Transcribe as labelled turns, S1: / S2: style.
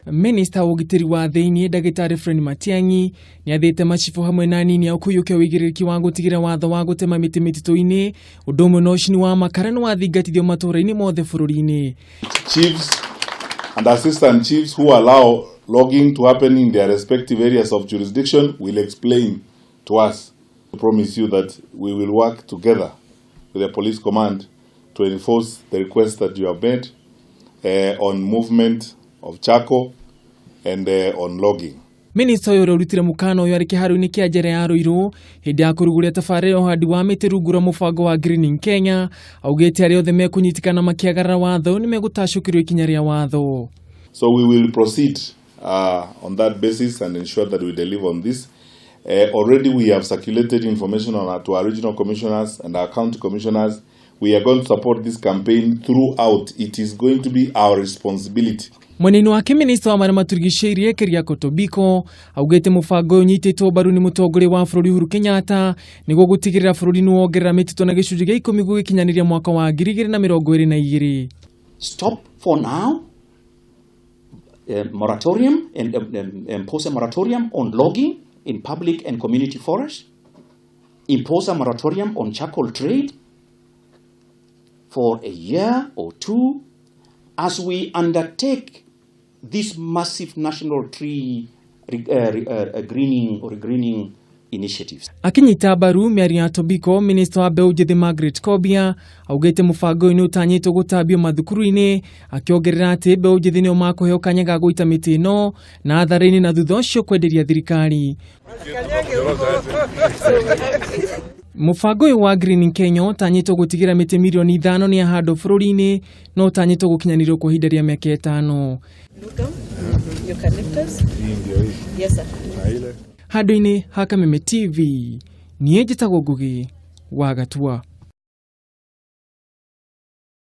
S1: Minista ugitiri wa thiini Dagitari Fred Mating'i niathite macibu hamwe na anini au kuiyukia wuigiririki wa gutigira watho wa gutema miti mitito-ini undu umwe na ucini wa makara niwathingatithio matura-ini mothe bururi-ini.
S2: Chiefs and assistant chiefs who allow logging to happen in their respective areas of jurisdiction will explain to us. I promise you that we will work together with the police command to enforce the request that you have made on movement of charcoal and on logging.
S1: Minista uyu urutire mukano uyu ari kiharu-ini kia njera ya Ruiru hindi ya kuruguria tabarĩra uhandi wa miti rungura mubango wa Greening Kenya augite ari othe mekunyitikana makiagarara watho ni megutacukirio ikinya ria watho.
S2: So we will proceed on that basis and ensure that we deliver on this. Already we have circulated information to our regional commissioners and our county commissioners. We are going to support this campaign throughout. It is going to be our responsibility.
S1: Mweneni wake Minista wa maturigiciirie Keriako Tobiko augite mubango uyu nyititwo mbaru ni mutongoria wa bururi Uhuru Kenyatta niguo gutigirira bururi ni wongerera mitito na gicunji gia 10 gugikinyaniria mwaka wa 2022.
S3: Stop for now. Moratorium and impose a moratorium on logging in public and community forests. Impose a moratorium on charcoal trade for a year or two as we undertake this massive national tree greening initiatives.
S1: Akinyita mbaru miario ya Tobiko, Minista wa mbeu njithi Margaret Kobia augite mubango uyu ni utanyitwo gutambio mathukuru-ini akiongerera ati mbeu njithi ni makuheo kanya ga guita miti ino na athara-ini na thutha ucio kwenderia thirikari. Mubango uyu wa Greening Kenya utanyitwo gutigira miti milioni 5 ni ahando bururi-ini no utanyitwo gukinyanirio kwa ihinda ria miaka 5.
S4: Yes sir.
S1: Handũ-inĩ ha Kameme TV, niĩ njĩtagwo Ngugi wa Gatua.